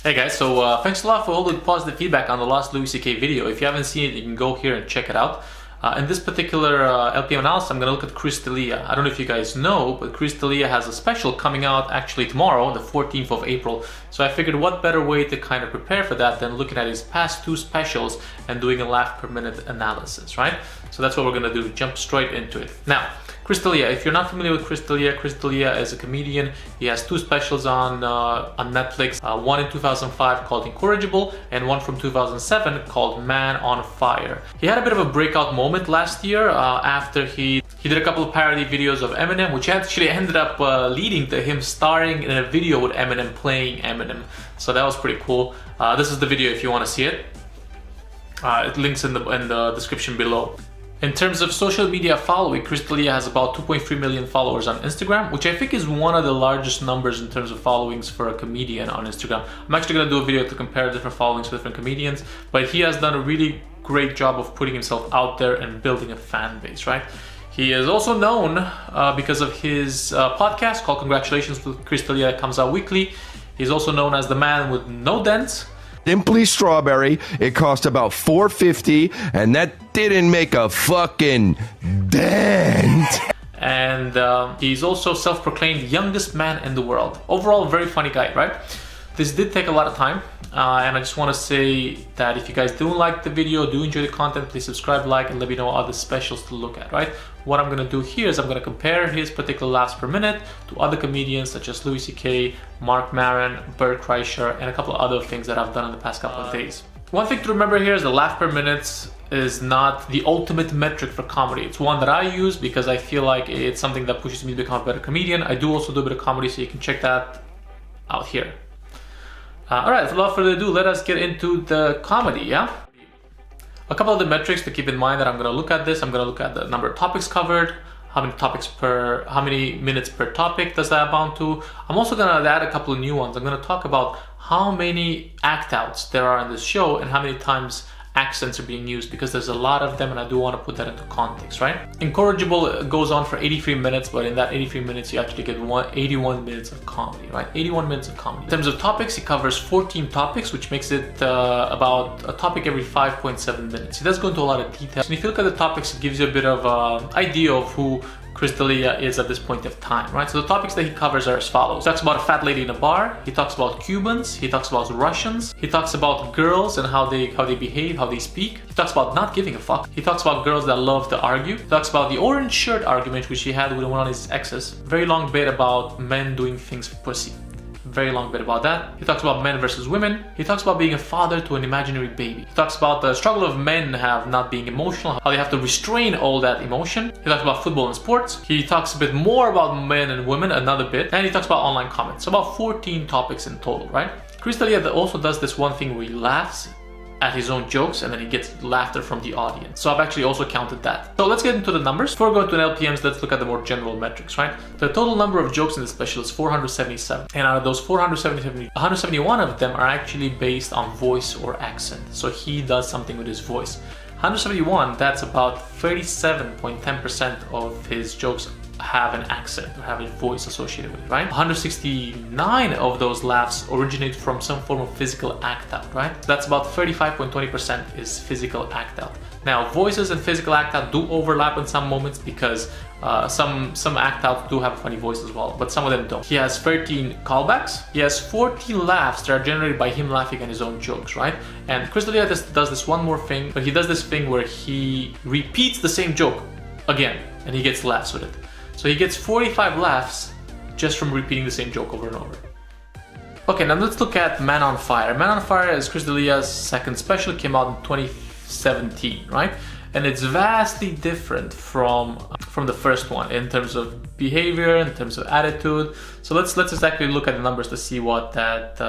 Hey guys, so thanks a lot for all the positive feedback on the last Louis C.K. video. If you haven't seen it, you can go here and check it out. In this particular LPM analysis, I'm going to look at Chris D'Elia. I don't know if you guys know, but Chris D'Elia has a special coming out actually tomorrow, the 14th of April. So I figured what better way to kind of prepare for that than looking at his past two specials and doing a laugh per minute analysis, right? So that's what we're going to do, jump straight into it. Now, Chris D'Elia, if you're not familiar with Chris D'Elia is a comedian. He has two specials on Netflix, one in 2005 called Incorrigible and one from 2007 called Man on Fire. He had a bit of a breakout moment last year after he did a couple of parody videos of Eminem, which actually ended up leading to him starring in a video with Eminem playing Eminem. So that was pretty cool. This is the video if you want to see it. It links in the description below. In terms of social media following, Chris D'Elia has about 2.3 million followers on Instagram, which I think is one of the largest numbers in terms of followings for a comedian on Instagram. I'm actually going to do a video to compare different followings for different comedians, but he has done a really great job of putting himself out there and building a fan base, right? He is also known because of his podcast called Congratulations with Chris D'Elia. It comes out weekly. He's also known as the man with no dents. Simply strawberry. It cost about $4.50, and that didn't make a fucking dent. And he's also self-proclaimed youngest man in the world. Overall, very funny guy, right? This did take a lot of time, and I just want to say that if you guys do like the video, do enjoy the content, please subscribe, like, and let me know other specials to look at, right? What I'm going to do here is I'm going to compare his particular laughs per minute to other comedians such as Louis C.K., Marc, Marron, Bert Kreischer, and a couple of other things that I've done in the past couple of days. One thing to remember here is the laugh per minute is not the ultimate metric for comedy. It's one that I use because I feel like it's something that pushes me to become a better comedian. I do also do a bit of comedy, so you can check that out here. Alright, without further ado, let us get into the comedy, yeah? A couple of the metrics to keep in mind that I'm going to look at this. I'm going to look at the number of topics covered, how many minutes per topic does that amount to. I'm also going to add a couple of new ones. I'm going to talk about how many act outs there are in this show and how many times accents are being used, because there's a lot of them and I do want to put that into context, right? Incorrigible goes on for 83 minutes, but in that 83 minutes you actually get 81 minutes of comedy, right? 81 minutes of comedy. In terms of topics, he covers 14 topics, which makes it about a topic every 5.7 minutes. He does go into a lot of details. And if you look at the topics, it gives you a bit of an idea of who Chris D'Elia is at this point of time, right? So the topics that he covers are as follows. He talks about a fat lady in a bar. He talks about Cubans. He talks about Russians. He talks about girls and how they behave, how they speak. He talks about not giving a fuck. He talks about girls that love to argue. He talks about the orange shirt argument, which he had with one of his exes. Very long bit about men doing things for pussy. Very long bit about that. He talks about men versus women. He talks about being a father to an imaginary baby. He talks about the struggle of men have not being emotional, how they have to restrain all that emotion. He talks about football and sports. He talks a bit more about men and women, another bit. And he talks about online comments. So about 14 topics in total, right? Chris D'Elia also does this one thing where he laughs at his own jokes and then he gets laughter from the audience. So I've actually also counted that. So let's get into the numbers. Before we go into an LPMs, let's look at the more general metrics, right? The total number of jokes in the special is 477. And out of those 477, 171 of them are actually based on voice or accent. So he does something with his voice. 171, that's about 37.10% of his jokes have an accent or have a voice associated with it, right? 169 of those laughs originate from some form of physical act out, right? That's about 35.20% is physical act out. Now, voices and physical act out do overlap in some moments because some act outs do have a funny voice as well, but some of them don't. He has 13 callbacks. He has 14 laughs that are generated by him laughing at his own jokes, right? And Chris D'Elia does this one more thing, but he does this thing where he repeats the same joke again and he gets laughs with it. So he gets 45 laughs just from repeating the same joke over and over. Okay, now let's look at Man on Fire. Man on Fire is Chris D'Elia's second special. It came out in 2017, right? And it's vastly different from the first one in terms of behavior, in terms of attitude. So let's exactly look at the numbers to see what that's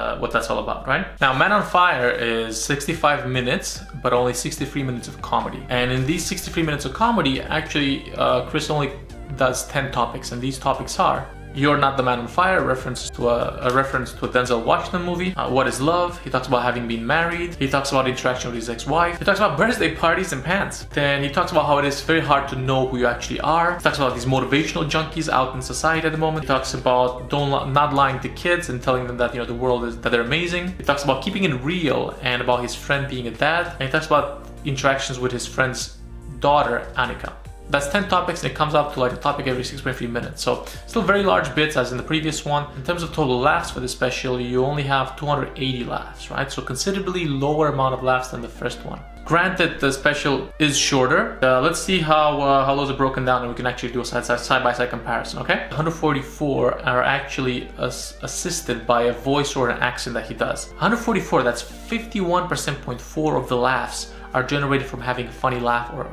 all about, right? Now, Man on Fire is 65 minutes, but only 63 minutes of comedy. And in these 63 minutes of comedy, actually, Chris only does 10 topics, and these topics are You're Not the Man on Fire, a reference to a Denzel Washington movie. What is Love? He talks about having been married. He talks about interaction with his ex-wife. He talks about birthday parties and pants. Then he talks about how it is very hard to know who you actually are. He talks about these motivational junkies out in society at the moment. He talks about not lying to kids and telling them that, you know, the world is, that they're amazing. He talks about keeping it real and about his friend being a dad. And he talks about interactions with his friend's daughter, Annika. That's 10 topics, and it comes up to like a topic every 6.3 minutes. So still very large bits as in the previous one. In terms of total laughs for this special, you only have 280 laughs, right? So considerably lower amount of laughs than the first one. Granted, the special is shorter. Let's see how those are broken down, and we can actually do a side-by-side comparison, okay? 144 are actually assisted by a voice or an accent that he does. 144, that's 51.4% of the laughs are generated from having a funny laugh or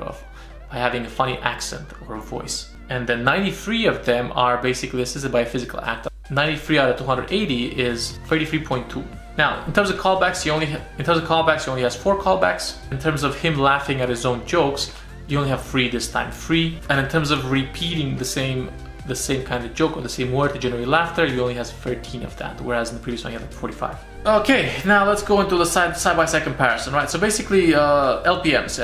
by having a funny accent or a voice. And then 93 of them are basically assisted by a physical act. 93 out of 280 is 33.2. Now, in terms of callbacks, he only has 4 callbacks. In terms of him laughing at his own jokes, you only have 3 this time. 3. And in terms of repeating the same kind of joke or the same word to generate laughter, you only has 13 of that, whereas in the previous one you have like 45. Okay, now let's go into the side-by-side comparison, right? So basically, LPMs.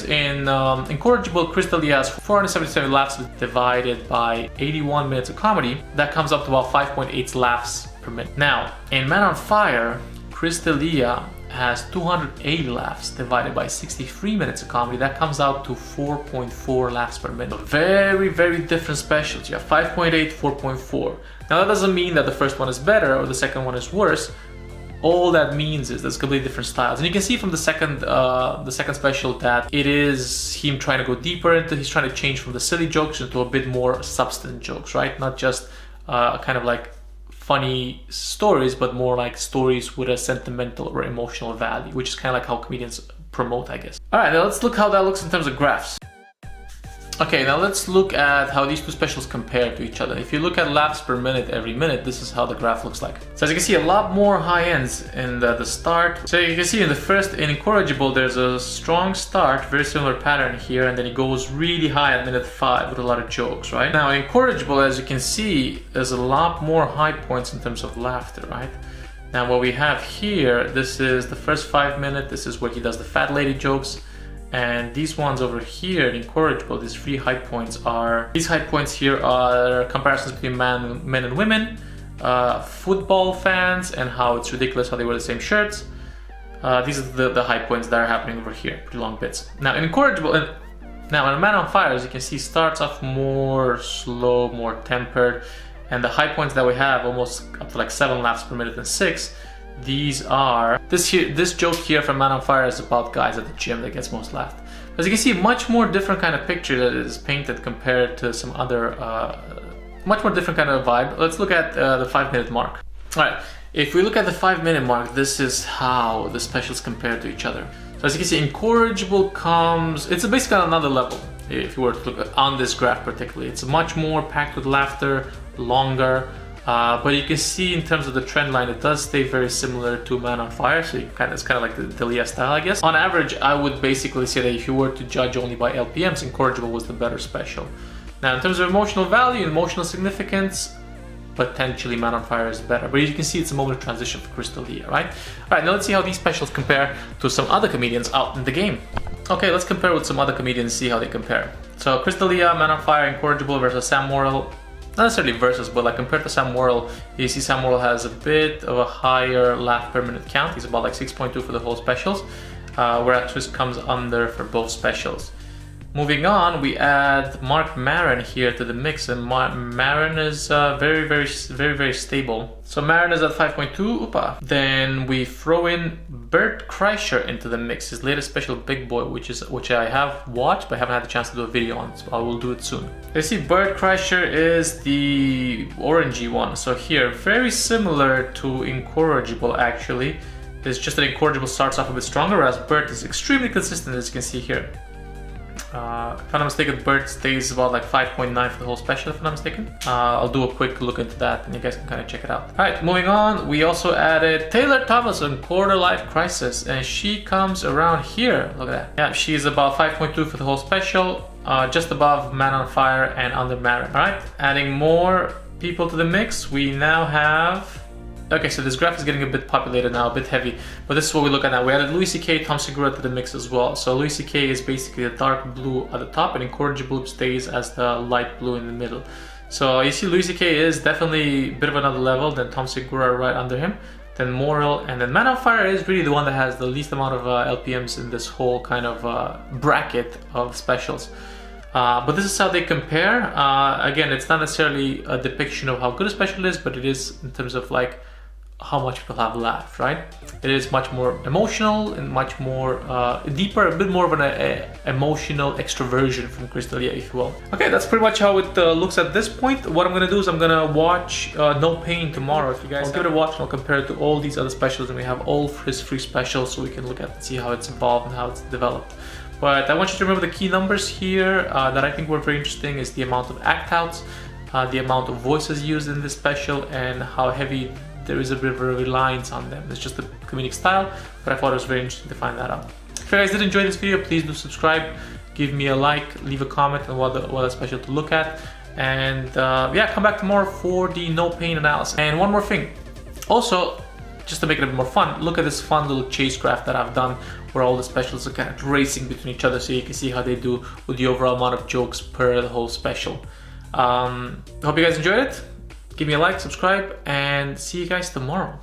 In Incorrigible, Chris D'Elia has 477 laughs divided by 81 minutes of comedy. That comes up to about 5.8 laughs per minute. Now, in Man on Fire, Chris D'Elia has 280 laughs divided by 63 minutes of comedy. That comes out to 4.4 laughs per minute. So very, very different specials. You have 5.8, 4.4. Now that doesn't mean that the first one is better or the second one is worse. All that means is there's completely different styles. And you can see from the second special that it is him trying to go deeper into, he's trying to change from the silly jokes into a bit more substance jokes, right? Not just kind of like funny stories, but more like stories with a sentimental or emotional value, which is kind of like how comedians promote, I guess. All right, now let's look how that looks in terms of graphs. Okay, now let's look at how these two specials compare to each other. If you look at laughs per minute every minute, this is how the graph looks like. So as you can see, a lot more high ends in the start. So you can see in in Incorrigible, there's a strong start, very similar pattern here, and then it goes really high at minute 5 with a lot of jokes, right? Now in Incorrigible, as you can see, there's a lot more high points in terms of laughter, right? Now what we have here, this is the first 5 minutes, this is where he does the fat lady jokes. And these ones over here, Incorrigible, these 3 high points here are comparisons between men and women, football fans, and how it's ridiculous how they wear the same shirts. These are the high points that are happening over here, pretty long bits. Now in Incorrigible, now in Man on Fire, as you can see, starts off more slow, more tempered, and the high points that we have, almost up to like 7 laughs per minute and 6. These are, this joke here from Man on Fire is about guys at the gym that gets most laughed. As you can see, much more different kind of picture that is painted compared to some other, much more different kind of vibe. Let's look at the 5-minute mark. All right, if we look at the 5-minute mark, this is how the specials compare to each other. So as you can see, Incorrigible comes, it's basically on another level. If you were to look on this graph particularly, it's much more packed with laughter, longer. But you can see in terms of the trend line, it does stay very similar to Man on Fire, so it's kind of like the DElia style, I guess. On average, I would basically say that if you were to judge only by LPMs, Incorrigible was the better special. Now, in terms of emotional value and emotional significance, potentially Man on Fire is better. But as you can see, it's a moment of transition for Chris D'Elia, right? All right, now let's see how these specials compare to some other comedians out in the game. Okay, let's compare with some other comedians, see how they compare. So Chris D'Elia, Man on Fire, Incorrigible versus Sam Morrill. Not necessarily versus, but like compared to Sam Morrill, you see Sam Morrill has a bit of a higher laugh per minute count. He's about like 6.2 for the whole specials, whereas Chris comes under for both specials. Moving on, we add Marron here to the mix, and Marron is very stable. So Marron is at 5.2. Then we throw in Bert Kreischer into the mix, his latest special, Big Boy, which I have watched but haven't had the chance to do a video on, so I will do it soon. You see, Bert Kreischer is the orangey one. So here, very similar to Incorrigible actually. It's just that Incorrigible starts off a bit stronger, whereas Bert is extremely consistent, as you can see here. If I'm not mistaken, Bert stays about like 5.9 for the whole special, if I'm not mistaken. I'll do a quick look into that and you guys can kind of check it out. Alright, moving on, we also added Taylor Thomas on Quarter Life Crisis, and she comes around here. Look at that. Yeah, she's about 5.2 for the whole special, just above Man on Fire and under Marron. Alright, adding more people to the mix, we now have... Okay, so this graph is getting a bit populated now, a bit heavy, but this is what we look at now. We added Louis C.K., Tom Segura to the mix as well. So Louis C.K. is basically the dark blue at the top, and Incorrigible stays as the light blue in the middle. So you see Louis C.K. is definitely a bit of another level than Tom Segura right under him. Then Moral, and then Man on Fire is really the one that has the least amount of LPMs in this whole kind of bracket of specials. But this is how they compare. Again, it's not necessarily a depiction of how good a special is, but it is in terms of like how much people have laughed, right? It is much more emotional and much more deeper, a bit more of an emotional extroversion from Chris D'Elia, if you will. Okay, that's pretty much how it looks at this point. What I'm gonna do is I'm gonna watch No Pain tomorrow. If you guys give it a watch, and I'll compare it to all these other specials, and we have all his free specials, so we can look at and see how it's evolved and how it's developed. But I want you to remember the key numbers here that I think were very interesting is the amount of act outs, the amount of voices used in this special, and how heavy there is a bit of a reliance on them. It's just a comedic style, but I thought it was very interesting to find that out. If you guys did enjoy this video, please do subscribe, give me a like, leave a comment on what a special to look at, and yeah, come back tomorrow for the No Pain analysis. And one more thing, also, just to make it a bit more fun, look at this fun little chase graph that I've done where all the specials are kind of racing between each other, so you can see how they do with the overall amount of jokes per the whole special. Hope you guys enjoyed it. Give me a like, subscribe, and see you guys tomorrow.